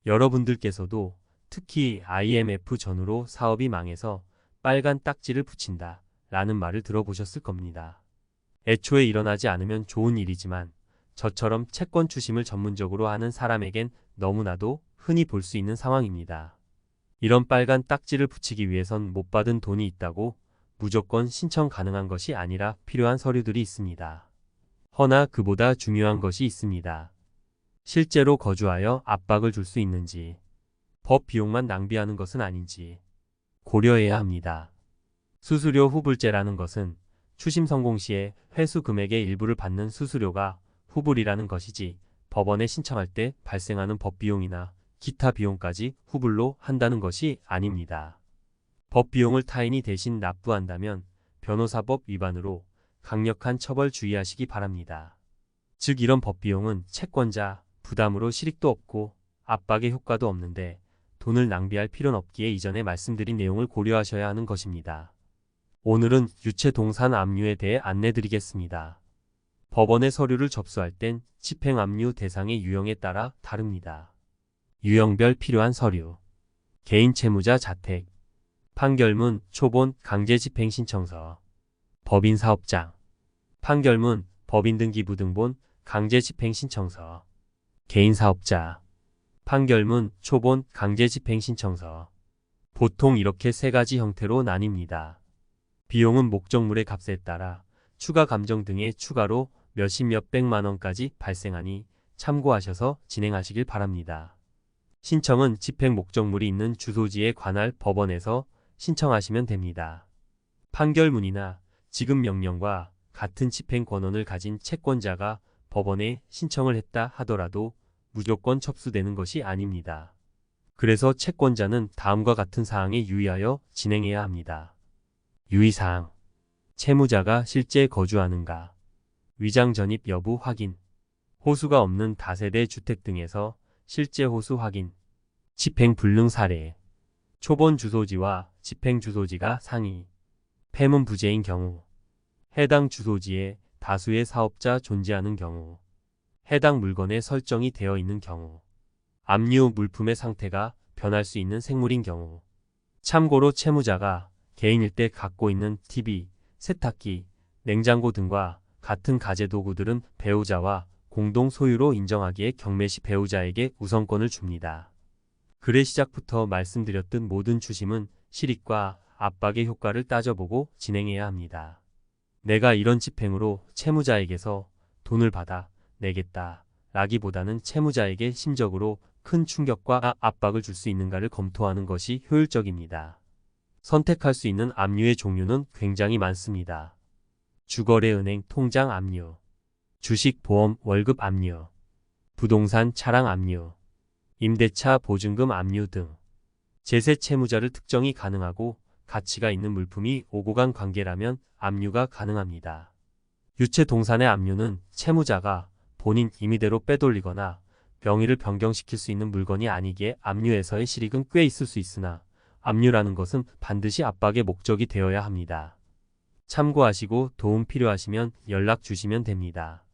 여러분들께서도 특히 IMF 전후로 사업이 망해서 빨간 딱지를 붙인다 라는 말을 들어보셨을 겁니다. 애초에 일어나지 않으면 좋은 일이지만 저처럼 채권 추심을 전문적으로 하는 사람에겐 너무나도 흔히 볼 수 있는 상황입니다. 이런 빨간 딱지를 붙이기 위해선 못 받은 돈이 있다고 무조건 신청 가능한 것이 아니라 필요한 서류들이 있습니다. 허나 그보다 중요한 것이 있습니다. 실제로 거주하여 압박을 줄 수 있는지, 법 비용만 낭비하는 것은 아닌지 고려해야 합니다. 수수료 후불제라는 것은 추심 성공 시에 회수 금액의 일부를 받는 수수료가 후불이라는 것이지 법원에 신청할 때 발생하는 법 비용이나 기타 비용까지 후불로 한다는 것이 아닙니다. 법 비용을 타인이 대신 납부한다면 변호사법 위반으로 강력한 처벌 주의하시기 바랍니다. 즉 이런 법 비용은 채권자 부담으로 실익도 없고 압박의 효과도 없는데 돈을 낭비할 필요는 없기에 이전에 말씀드린 내용을 고려하셔야 하는 것입니다. 오늘은 유체동산 압류에 대해 안내드리겠습니다. 법원의 서류를 접수할 땐 집행압류 대상의 유형에 따라 다릅니다. 유형별 필요한 서류, 개인채무자 자택, 판결문, 초본, 강제집행신청서, 법인사업장, 판결문, 법인등기부등본, 강제집행신청서, 개인사업자, 판결문, 초본, 강제집행신청서. 보통 이렇게 세 가지 형태로 나뉩니다. 비용은 목적물의 값에 따라 추가 감정 등의 추가로 몇십 몇백만 원까지 발생하니 참고하셔서 진행하시길 바랍니다. 신청은 집행 목적물이 있는 주소지에 관할 법원에서 신청하시면 됩니다. 판결문이나 지급명령과 같은 집행 권한을 가진 채권자가 법원에 신청을 했다 하더라도 무조건 접수되는 것이 아닙니다. 그래서 채권자는 다음과 같은 사항에 유의하여 진행해야 합니다. 유의사항, 채무자가 실제 거주하는가, 위장 전입 여부 확인, 호수가 없는 다세대 주택 등에서 실제 호수 확인, 집행 불능 사례, 초본 주소지와 집행 주소지가 상이, 폐문 부재인 경우, 해당 주소지에 다수의 사업자 존재하는 경우, 해당 물건에 설정이 되어 있는 경우, 압류 물품의 상태가 변할 수 있는 생물인 경우. 참고로 채무자가 개인일 때 갖고 있는 TV, 세탁기, 냉장고 등과 같은 가재도구들은 배우자와 공동 소유로 인정하기에 경매 시 배우자에게 우선권을 줍니다. 글의 시작부터 말씀드렸듯 모든 추심은 실익과 압박의 효과를 따져보고 진행해야 합니다. 내가 이런 집행으로 채무자에게서 돈을 받아 내겠다 라기보다는 채무자에게 심적으로 큰 충격과 압박을 줄 수 있는가를 검토하는 것이 효율적입니다. 선택할 수 있는 압류의 종류는 굉장히 많습니다. 주거래은행 통장 압류, 주식 보험 월급 압류, 부동산 차량 압류, 임대차 보증금 압류 등 제세 채무자를 특정이 가능하고 가치가 있는 물품이 오고 간 관계라면 압류가 가능합니다. 유체동산의 압류는 채무자가 본인 임의대로 빼돌리거나 명의를 변경시킬 수 있는 물건이 아니기에 압류에서의 실익은 꽤 있을 수 있으나 압류라는 것은 반드시 압박의 목적이 되어야 합니다. 참고하시고 도움 필요하시면 연락 주시면 됩니다.